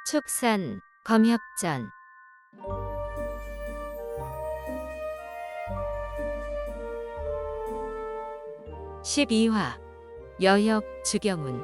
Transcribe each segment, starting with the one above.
축산, 검협전 12화 여협 주경운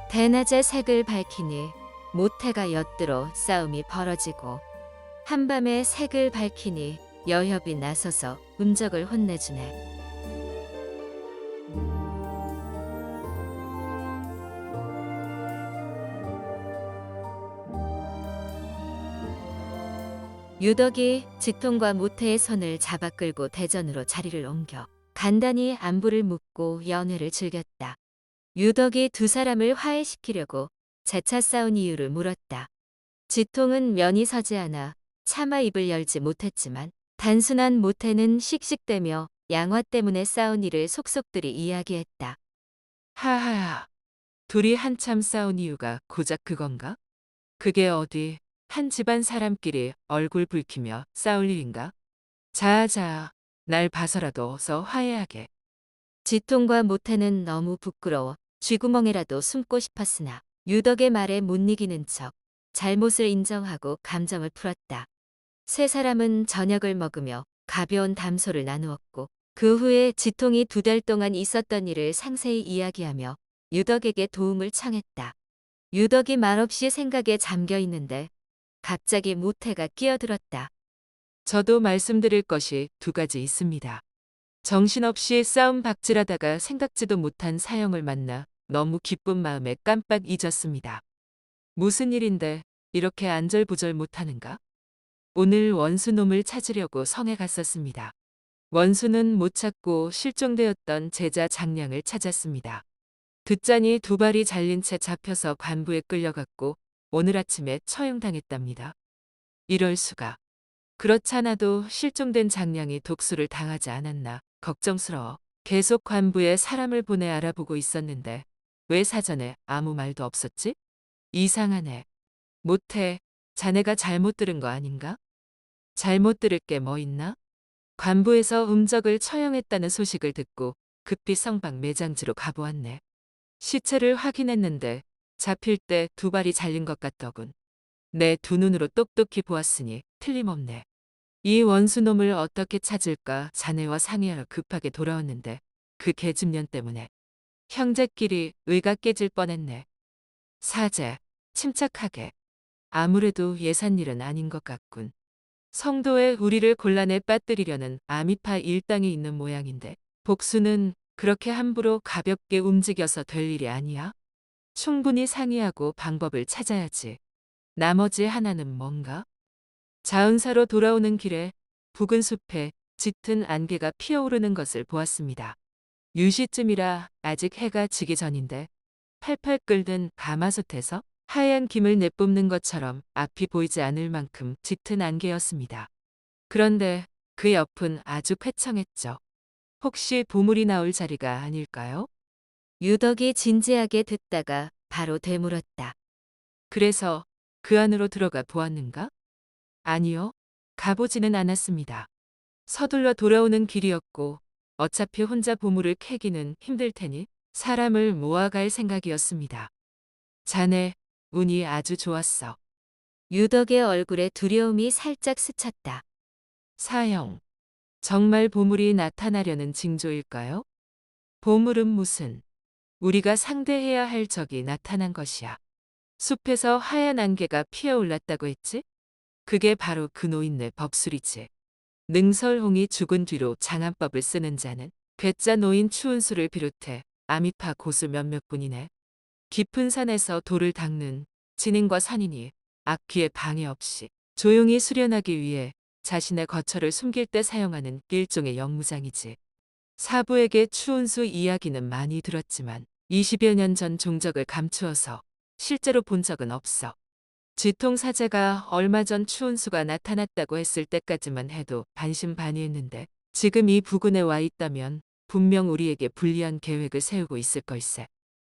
대낮에 색을 밝히니 모태가 엿들어 싸움이 벌어지고 한밤에 색을 밝히니 여협이 나서서 운적을 혼내주네. 유덕이 지통과 모태의 손을 잡아 끌고 대전으로 자리를 옮겨 간단히 안부를 묻고 연회를 즐겼다. 유덕이 두 사람을 화해시키려고 재차 싸운 이유를 물었다. 지통은 면이 서지 않아 차마 입을 열지 못했지만 단순한 모태는 씩씩대며 양화 때문에 싸운 일을 속속들이 이야기했다. 하하하. 둘이 한참 싸운 이유가 고작 그건가? 그게 어디 한 집안 사람끼리 얼굴 붉히며 싸울 일인가? 자아자아, 날 봐서라도 어서 화해하게. 지통과 모태는 너무 부끄러워 쥐구멍에라도 숨고 싶었으나 유덕의 말에 못 이기는 척 잘못을 인정하고 감정을 풀었다. 세 사람은 저녁을 먹으며 가벼운 담소를 나누었고 그 후에 지통이 2달 동안 있었던 일을 상세히 이야기하며 유덕에게 도움을 청했다. 유덕이 말없이 생각에 잠겨 있는데 갑자기 모태가 끼어들었다. 저도 말씀드릴 것이 두 가지 있습니다. 정신없이 싸움 박질하다가 생각지도 못한 사형을 만나 너무 기쁜 마음에 깜빡 잊었습니다. 무슨 일인데 이렇게 안절부절 못하는가? 오늘 원수놈을 찾으려고 성에 갔었습니다. 원수는 못 찾고 실종되었던 제자 장량을 찾았습니다. 듣자니 두 발이 잘린 채 잡혀서 관부에 끌려갔고 오늘 아침에 처형당했답니다. 이럴 수가. 그렇잖아도 실종된 장량이 독수를 당하지 않았나 걱정스러워 계속 관부에 사람을 보내 알아보고 있었는데 왜 사전에 아무 말도 없었지? 이상하네. 못해. 자네가 잘못 들은 거 아닌가? 잘못 들을 게 뭐 있나? 관부에서 음적을 처형했다는 소식을 듣고 급히 성방 매장지로 가보았네. 시체를 확인했는데 잡힐 때 두 발이 잘린 것 같더군. 내 두 눈으로 똑똑히 보았으니 틀림없네. 이 원수놈을 어떻게 찾을까 자네와 상의하러 급하게 돌아왔는데 그 계집년 때문에 형제끼리 의가 깨질 뻔했네. 사제, 침착하게. 아무래도 예산일은 아닌 것 같군. 성도의 우리를 곤란에 빠뜨리려는 아미파 일당이 있는 모양인데 복수는 그렇게 함부로 가볍게 움직여서 될 일이 아니야? 충분히 상의하고 방법을 찾아야지. 나머지 하나는 뭔가? 자은사로 돌아오는 길에 붉은 숲에 짙은 안개가 피어오르는 것을 보았습니다. 유시쯤이라 아직 해가 지기 전인데 팔팔 끓는 가마솥에서 하얀 김을 내뿜는 것처럼 앞이 보이지 않을 만큼 짙은 안개였습니다. 그런데 그 옆은 아주 쾌청했죠. 혹시 보물이 나올 자리가 아닐까요? 유덕이 진지하게 듣다가 바로 되물었다. 그래서 그 안으로 들어가 보았는가? 아니요. 가보지는 않았습니다. 서둘러 돌아오는 길이었고 어차피 혼자 보물을 캐기는 힘들 테니 사람을 모아갈 생각이었습니다. 자네, 운이 아주 좋았어. 유덕의 얼굴에 두려움이 살짝 스쳤다. 사형. 정말 보물이 나타나려는 징조일까요? 보물은 무슨? 우리가 상대해야 할 적이 나타난 것이야. 숲에서 하얀 안개가 피어올랐다고 했지? 그게 바로 그 노인네 법술이지. 능설홍이 죽은 뒤로 장안법을 쓰는 자는 괴짜 노인 추운수를 비롯해 아미파 고수 몇몇 분이네. 깊은 산에서 돌을 닦는 진인과 산인이 악귀에 방해 없이 조용히 수련하기 위해 자신의 거처를 숨길 때 사용하는 일종의 영무장이지. 사부에게 추운수 이야기는 많이 들었지만 20여 년 전 종적을 감추어서 실제로 본 적은 없어. 지통사제가 얼마 전 추운수가 나타났다고 했을 때까지만 해도 반신반의했는데 지금 이 부근에 와 있다면 분명 우리에게 불리한 계획을 세우고 있을 걸세.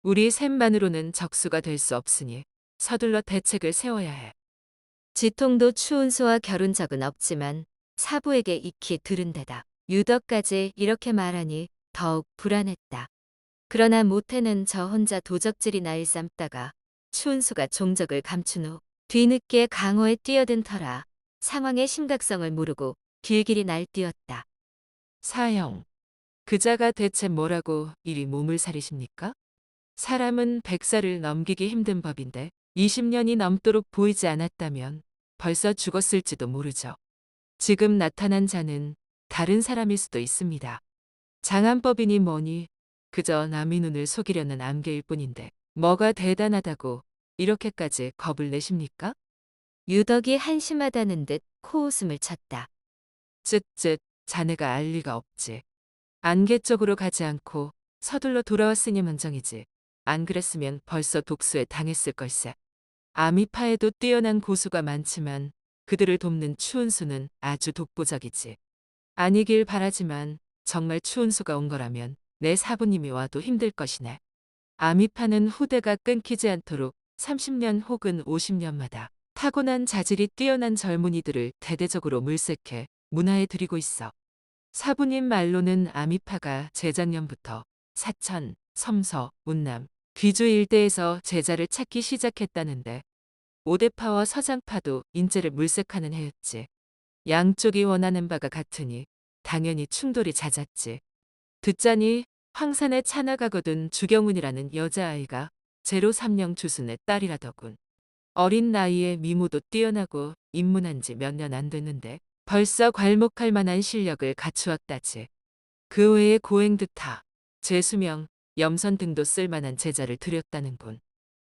우리 셋만으로는 적수가 될 수 없으니 서둘러 대책을 세워야 해. 지통도 추운수와 겨룬 적은 없지만 사부에게 익히 들은 데다 유덕까지 이렇게 말하니 더욱 불안했다. 그러나 모태는 저 혼자 도적질이나 일삼다가 추운수가 종적을 감춘 후 뒤늦게 강호에 뛰어든 터라 상황의 심각성을 모르고 길길이 날뛰었다. 사형. 그자가 대체 뭐라고 이리 몸을 사리십니까? 사람은 100살을 넘기기 힘든 법인데 20년이 넘도록 보이지 않았다면 벌써 죽었을지도 모르죠. 지금 나타난 자는 다른 사람일 수도 있습니다. 장안법이니 뭐니 그저 남의 눈을 속이려는 안개일 뿐인데 뭐가 대단하다고 이렇게까지 겁을 내십니까? 유덕이 한심하다는 듯 코웃음을 쳤다. 쯧쯧 자네가 알 리가 없지. 안개 쪽으로 가지 않고 서둘러 돌아왔으니 먼정이지. 안 그랬으면 벌써 독수에 당했을 걸세. 아미파에도 뛰어난 고수가 많지만 그들을 돕는 추운수는 아주 독보적이지. 아니길 바라지만 정말 추운수가 온 거라면 내 사부님이 와도 힘들 것이네. 아미파는 후대가 끊기지 않도록 30년 혹은 50년마다 타고난 자질이 뛰어난 젊은이들을 대대적으로 물색해 문화에 들이고 있어. 사부님 말로는 아미파가 재작년부터 사천, 섬서, 운남, 귀주 일대에서 제자를 찾기 시작했다는데 오대파와 서장파도 인재를 물색하는 해였지. 양쪽이 원하는 바가 같으니 당연히 충돌이 잦았지. 듣자니 황산에 차나가거든 주경훈이라는 여자아이가 제로 3령 주순의 딸이라더군. 어린 나이에 미모도 뛰어나고 입문한 지 몇 년 안 됐는데 벌써 괄목할 만한 실력을 갖추었다지. 그 외에 고행득타, 재수명, 염선 등도 쓸만한 제자를 들였다는군.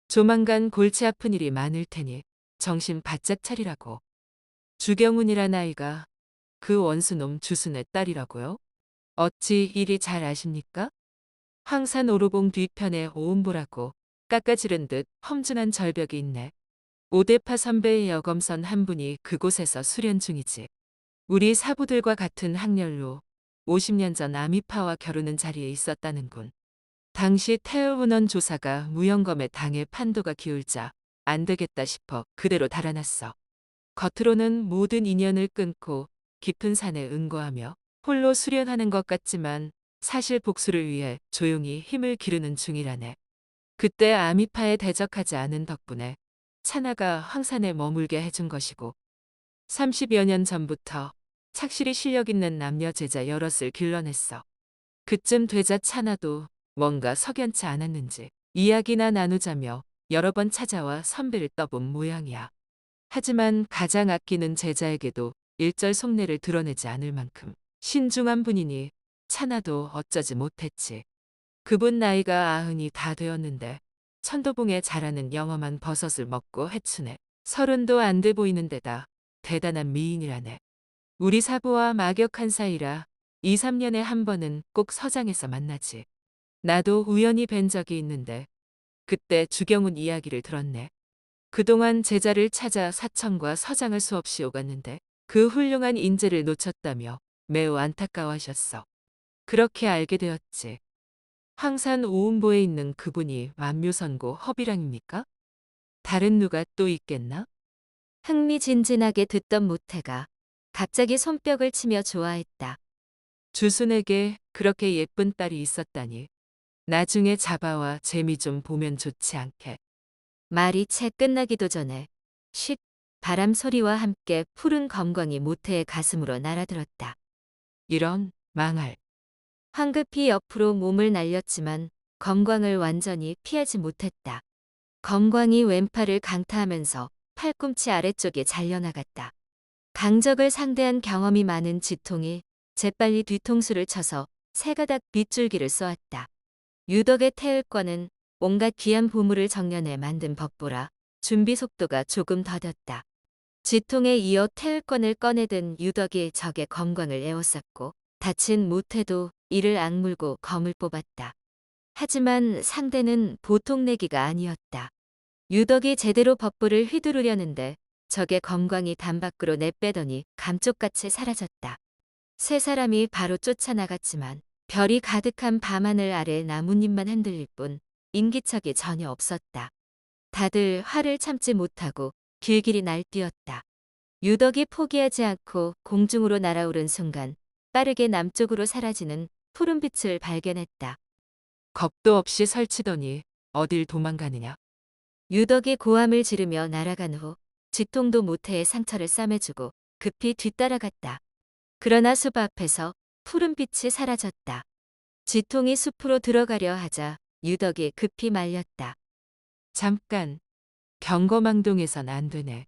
조만간 골치 아픈 일이 많을 테니 정신 바짝 차리라고. 주경훈이란 아이가 그 원수놈 주순의 딸이라고요? 어찌 이리 잘 아십니까? 황산 오로봉 뒤편에 오음보라고 깎아지른 듯 험준한 절벽이 있네. 오대파 선배의 여검선 한 분이 그곳에서 수련 중이지. 우리 사부들과 같은 학렬로 50년 전 아미파와 겨루는 자리에 있었다는군. 당시 태을운원 조사가 무영검에 당해 판도가 기울자 안 되겠다 싶어 그대로 달아났어. 겉으로는 모든 인연을 끊고 깊은 산에 응거하며 홀로 수련하는 것 같지만 사실 복수를 위해 조용히 힘을 기르는 중이라네. 그때 아미파에 대적하지 않은 덕분에 차나가 황산에 머물게 해준 것이고 30여 년 전부터 착실히 실력 있는 남녀 제자 여럿을 길러냈어. 그쯤 되자 차나도 뭔가 석연치 않았는지 이야기나 나누자며 여러 번 찾아와 선배를 떠본 모양이야. 하지만 가장 아끼는 제자에게도 일절 속내를 드러내지 않을 만큼 신중한 분이니 차나도 어쩌지 못했지. 그분 나이가 90이 다 되었는데 천도봉에 자라는 영험한 버섯을 먹고 해추네. 30도 안 돼 보이는 데다 대단한 미인이라네. 우리 사부와 막역한 사이라 2, 3년에 한 번은 꼭 서장에서 만나지. 나도 우연히 뵌 적이 있는데 그때 주경훈 이야기를 들었네. 그동안 제자를 찾아 사천과 서장을 수없이 오갔는데 그 훌륭한 인재를 놓쳤다며 매우 안타까워하셨어. 그렇게 알게 되었지. 황산 오음보에 있는 그분이 만묘선고 허비랑입니까? 다른 누가 또 있겠나? 흥미진진하게 듣던 모태가 갑자기 손뼉을 치며 좋아했다. 주순에게 그렇게 예쁜 딸이 있었다니. 나중에 잡아와 재미 좀 보면 좋지 않게. 말이 채 끝나기도 전에 쉿 바람 소리와 함께 푸른 검광이 모태의 가슴으로 날아들었다. 이런 망할. 황급히 옆으로 몸을 날렸지만 검광을 완전히 피하지 못했다. 검광이 왼팔을 강타하면서 팔꿈치 아래쪽에 잘려나갔다. 강적을 상대한 경험이 많은 지통이 재빨리 뒤통수를 쳐서 세 가닥 빗줄기를 쏘았다. 유덕의 태을권은 온갖 귀한 보물을 정련해 만든 법보라 준비 속도가 조금 더뎠다. 지통에 이어 태을권을 꺼내든 유덕이 적의 검광을 에워쌌고 다친 모태도 이를 악물고 검을 뽑았다. 하지만 상대는 보통 내기가 아니었다. 유덕이 제대로 법보를 휘두르려는데 적의 검광이 담 밖으로 내빼더니 감쪽같이 사라졌다. 세 사람이 바로 쫓아나갔지만 별이 가득한 밤하늘 아래 나뭇잎만 흔들릴 뿐 인기척이 전혀 없었다. 다들 화를 참지 못하고 길길이 날뛰었다. 유덕이 포기하지 않고 공중으로 날아오른 순간 빠르게 남쪽으로 사라지는 푸른빛을 발견했다. 겁도 없이 설치더니 어딜 도망가느냐. 유덕이 고함을 지르며 날아간 후 지통도 모태의 상처를 싸매주고 급히 뒤따라갔다. 그러나 숲 앞에서 푸른 빛이 사라졌다. 지통이 숲으로 들어가려 하자 유덕이 급히 말렸다. 잠깐, 경거망동해선 안 되네.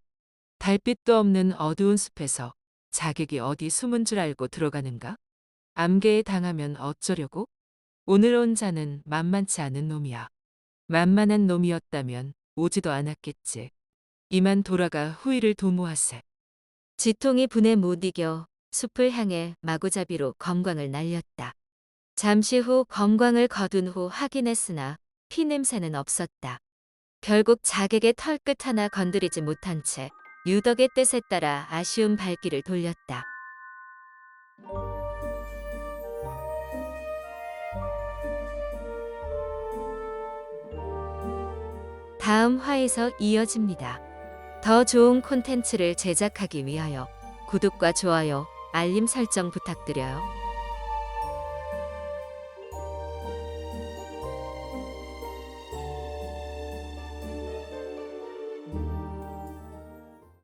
달빛도 없는 어두운 숲에서 자객이 어디 숨은 줄 알고 들어가는가? 암개에 당하면 어쩌려고? 오늘 온 자는 만만치 않은 놈이야. 만만한 놈이었다면 오지도 않았겠지. 이만 돌아가 후일을 도모하세. 지통이 분에 못 이겨 숲을 향해 마구잡이로 검광을 날렸다. 잠시 후 검광을 거둔 후 확인했으나 피 냄새는 없었다. 결국 자객의 털끝 하나 건드리지 못한 채 유덕의 뜻에 따라 아쉬운 발길을 돌렸다. 다음 화에서 이어집니다. 더 좋은 콘텐츠를 제작하기 위하여 구독과 좋아요, 알림 설정 부탁드려요.